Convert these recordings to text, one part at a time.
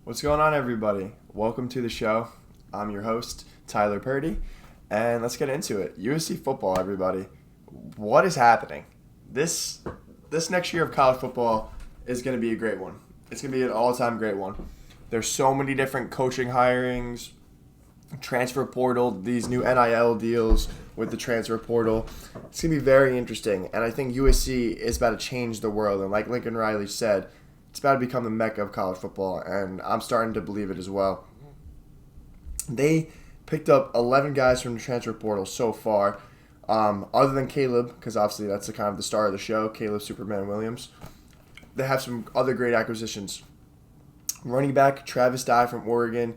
What's going on, everybody? Welcome to the show. I'm your host, Tyler Purdy, and let's get into it. USC football, everybody. What is happening? This next year of college football is going to be a great one. It's going to be an all-time great one. There's so many different coaching hirings, transfer portal, these new NIL deals with the transfer portal. It's going to be very interesting, and I think USC is about to change the world. And like Lincoln Riley said, it's about to become the mecca of college football, and I'm starting to believe it as well. They picked up 11 guys from the transfer portal so far, other than Caleb, because obviously that's the kind of the star of the show, Caleb Superman Williams. They have some other great acquisitions. Running back Travis Dye from Oregon,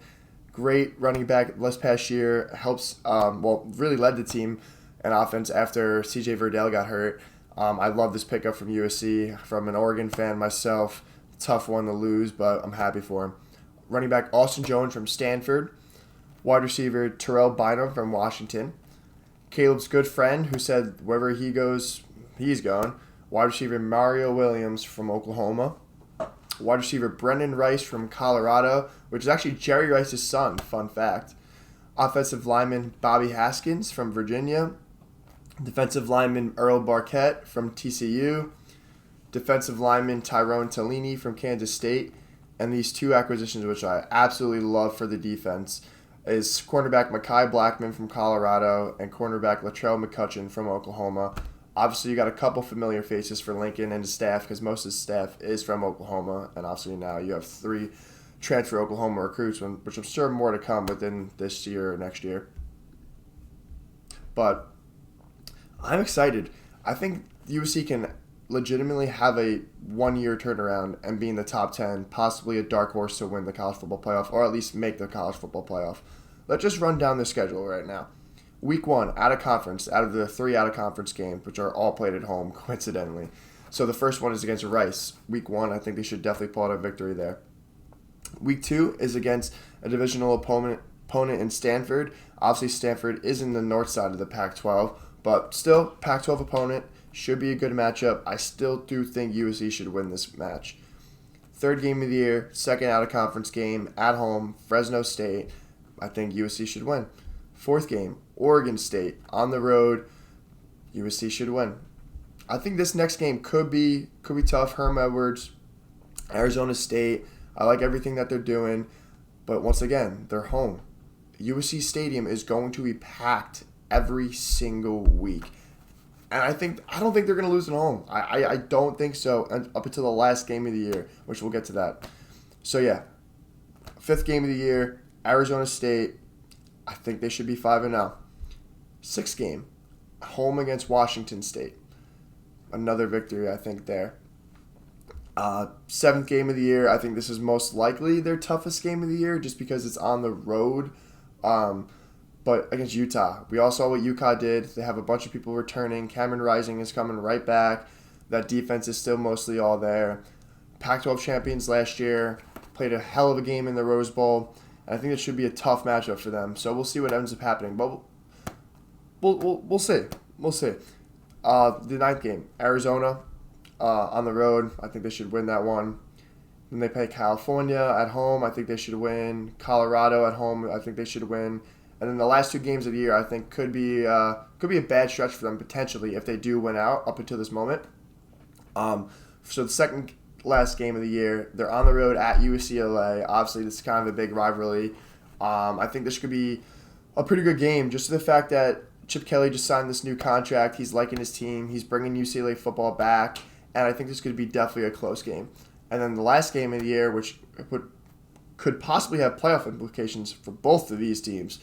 great running back this past year, really led the team in offense after CJ Verdell got hurt. I love this pickup from USC, from an Oregon fan myself. Tough one to lose, but I'm happy for him. Running back Austin Jones from Stanford. Wide receiver Terrell Bynum from Washington. Caleb's good friend who said wherever he goes, he's going. Wide receiver Mario Williams from Oklahoma. Wide receiver Brendan Rice from Colorado, which is actually Jerry Rice's son, fun fact. Offensive lineman Bobby Haskins from Virginia. Defensive lineman Earl Barquette from TCU. Defensive lineman Tyrone Talini from Kansas State. And these two acquisitions, which I absolutely love for the defense, is cornerback Mekhi Blackman from Colorado and cornerback Latrell McCutcheon from Oklahoma. Obviously, you got a couple familiar faces for Lincoln and his staff because most of his staff is from Oklahoma. And obviously now you have 3 transfer Oklahoma recruits, which I'm sure more to come within this year or next year. But I'm excited. I think USC can legitimately have a 1-year turnaround and be in the top 10, possibly a dark horse to win the college football playoff, or at least make the college football playoff. Let's just run down the schedule right now. Week 1, out of the 3 out-of-conference games, which are all played at home, coincidentally. So the first one is against Rice. Week 1, I think they should definitely pull out a victory there. Week 2 is against a divisional opponent in Stanford. Obviously, Stanford is in the north side of the Pac-12, but still, Pac-12 opponent. Should be a good matchup. I still do think USC should win this match. Third game of the year, second out-of-conference game, at home, Fresno State. I think USC should win. Fourth game, Oregon State, on the road. USC should win. I think this next game could be tough. Herm Edwards, Arizona State. I like everything that they're doing. But once again, they're home. USC Stadium is going to be packed every single week. And I don't think they're going to lose at home. I don't think so up until the last game of the year, which we'll get to that. So, yeah, 5th game of the year, Arizona State. I think they should be 5-0. 6th game, home against Washington State. Another victory, I think, there. 7th game of the year, I think this is most likely their toughest game of the year just because it's on the road. But against Utah, we all saw what UConn did. They have a bunch of people returning. Cameron Rising is coming right back. That defense is still mostly all there. Pac-12 champions last year, played a hell of a game in the Rose Bowl. And I think it should be a tough matchup for them. So we'll see what ends up happening. But we'll see. We'll see. The 9th game, Arizona on the road. I think they should win that one. Then they play California at home. I think they should win. Colorado at home. I think they should win. And then the last 2 games of the year, I think, could be a bad stretch for them potentially if they do win out up until this moment. So the second last game of the year, they're on the road at UCLA. Obviously, this is kind of a big rivalry. I think this could be a pretty good game, just to the fact that Chip Kelly just signed this new contract. He's liking his team. He's bringing UCLA football back, and I think this could be definitely a close game. And then the last game of the year, which could possibly have playoff implications for both of these teams.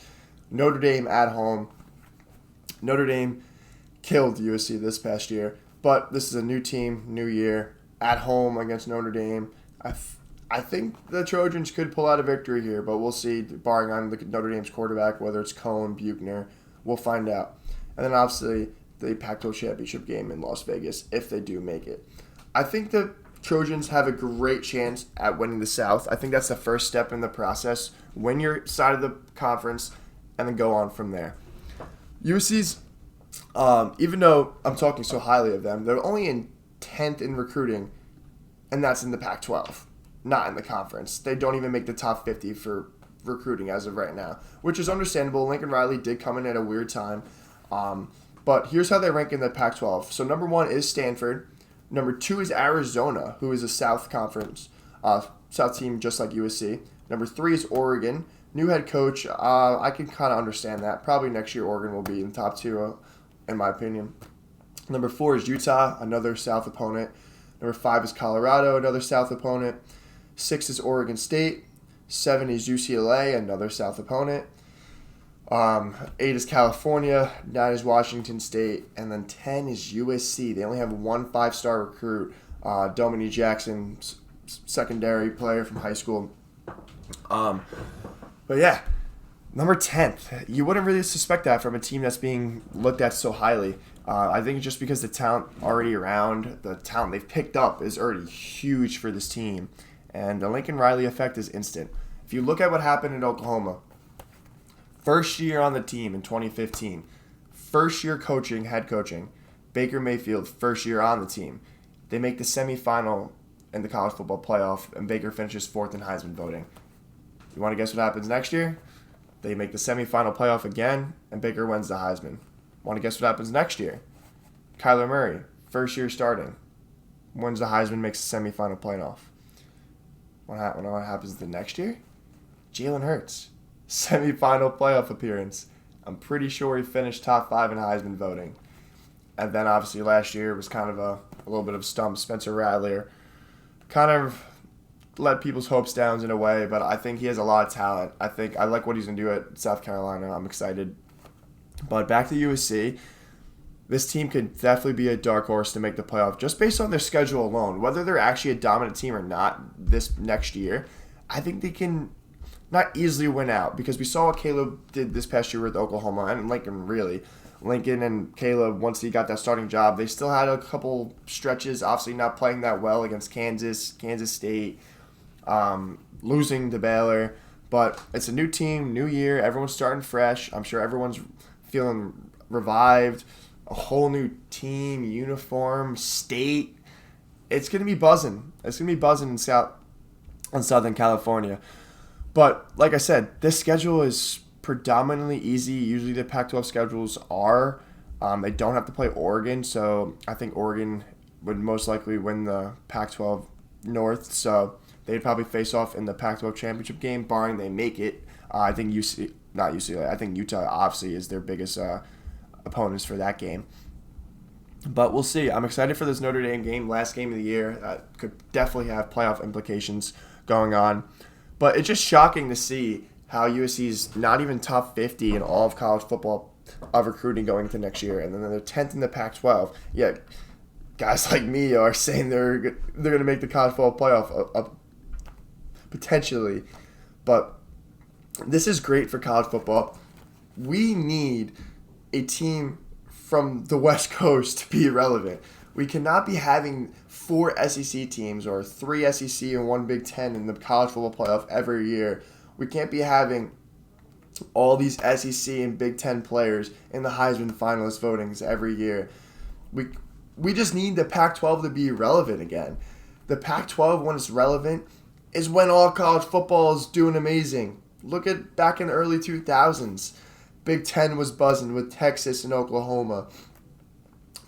Notre Dame at home. Notre Dame killed USC this past year, but this is a new team, new year, at home against Notre Dame. I think the Trojans could pull out a victory here, but we'll see, barring on Notre Dame's quarterback, whether it's Cohen, Buchner. We'll find out. And then obviously the Pac-12 championship game in Las Vegas, if they do make it. I think the Trojans have a great chance at winning the South. I think that's the first step in the process. Win your side of the conference, and then go on from there. USC's, even though I'm talking so highly of them, they're only in 10th in recruiting, and that's in the Pac-12. not in the conference. They don't even make the top 50 for recruiting as of right now, which is understandable. Lincoln Riley did come in at a weird time. But here's how they rank in the Pac-12. So number 1 is Stanford. Number 2 is Arizona, who is a South Conference, South team just like USC. Number 3 is Oregon. New head coach. I can kind of understand that. Probably next year Oregon will be in the top 2, in my opinion. Number 4 is Utah, another South opponent. Number 5 is Colorado, another South opponent. 6 is Oregon State. 7 is UCLA, another South opponent. 8 is California. 9 is Washington State. And then 10 is USC. They only have one 5-star recruit, Dominique Jackson, secondary player from high school. But yeah, number 10th. You wouldn't really suspect that from a team that's being looked at so highly. I think just because the talent already around, the talent they've picked up is already huge for this team. And the Lincoln Riley effect is instant. If you look at what happened in Oklahoma, first year on the team in 2015, first year head coaching, Baker Mayfield, first year on the team. They make the semifinal in the college football playoff, and Baker finishes 4th in Heisman voting. You want to guess what happens next year? They make the semifinal playoff again, and Baker wins the Heisman. Want to guess what happens next year? Kyler Murray, first year starting, wins the Heisman, makes the semifinal playoff. What happens the next year? Jalen Hurts, semifinal playoff appearance. I'm pretty sure he finished top 5 in Heisman voting. And then obviously last year was kind of a little bit of a stump. Spencer Rattler kind of let people's hopes down in a way, but I think he has a lot of talent. I like what he's going to do at South Carolina. I'm excited. But back to USC, this team could definitely be a dark horse to make the playoff just based on their schedule alone. Whether they're actually a dominant team or not this next year, I think they can not easily win out because we saw what Caleb did this past year with Oklahoma and Lincoln, really. Lincoln and Caleb, once he got that starting job, they still had a couple stretches, obviously not playing that well against Kansas State, losing to Baylor. But it's a new team, new year, everyone's starting fresh. I'm sure everyone's feeling revived. A whole new team, uniform, state. It's going to be buzzing. It's going to be buzzing in Southern California. But like I said, this schedule is predominantly easy. Usually the Pac-12 schedules are. They don't have to play Oregon, so I think Oregon would most likely win the Pac-12 North. So they'd probably face off in the Pac-12 championship game, barring they make it. I think I think Utah obviously is their biggest opponents for that game. But we'll see. I'm excited for this Notre Dame game, last game of the year. Could definitely have playoff implications going on. But it's just shocking to see how USC is not even top 50 in all of college football of recruiting going into next year. And then they're 10th in the Pac-12. Yeah, guys like me are saying they're going to make the college football playoff potentially. But this is great for college football. We need a team from the West Coast to be relevant. We cannot be having 4 SEC teams or 3 SEC and 1 Big Ten in the college football playoff every year. We can't be having all these SEC and Big Ten players in the Heisman finalist votings every year. We just need the Pac-12 to be relevant again. The Pac-12, when it's relevant, is when all college football is doing amazing. Look at back in the early 2000s. Big Ten was buzzing with Texas and Oklahoma.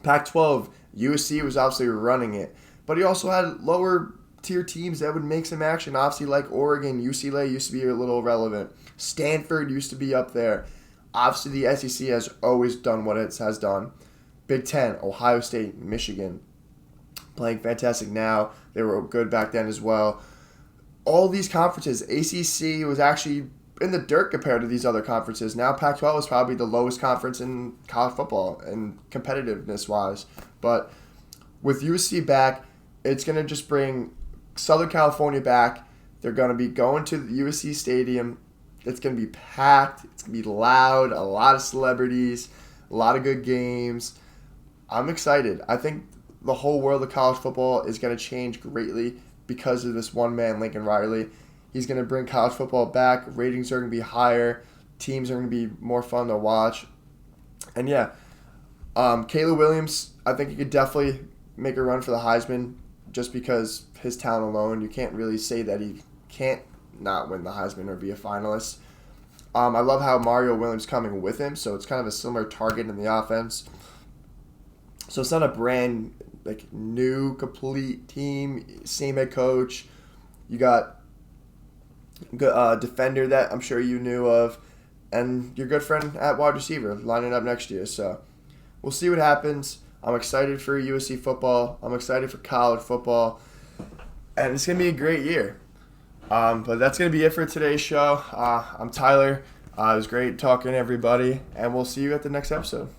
Pac-12, USC was obviously running it. But he also had lower tier teams that would make some action. Obviously, like Oregon, UCLA used to be a little relevant. Stanford used to be up there. Obviously, the SEC has always done what it has done. Big Ten, Ohio State, Michigan, playing fantastic now. They were good back then as well. All these conferences, ACC was actually in the dirt compared to these other conferences. Now Pac-12 is probably the lowest conference in college football and competitiveness-wise. But with USC back, it's going to just bring Southern California back. They're going to be going to the USC Stadium. It's going to be packed. It's going to be loud, a lot of celebrities, a lot of good games. I'm excited. I think the whole world of college football is going to change greatly because of this one man, Lincoln Riley. He's going to bring college football back. Ratings are going to be higher. Teams are going to be more fun to watch. And yeah, Caleb Williams, I think he could definitely make a run for the Heisman. just because his talent alone, you can't really say that he can't not win the Heisman or be a finalist. I love how Mario Williams coming with him, so it's kind of a similar target in the offense. So it's not a brand new complete team, same head coach. You got a defender that I'm sure you knew of, and your good friend at wide receiver lining up next year. So we'll see what happens. I'm excited for USC football. I'm excited for college football, and it's gonna be a great year. But that's gonna be it for today's show. I'm Tyler. It was great talking to everybody, and we'll see you at the next episode.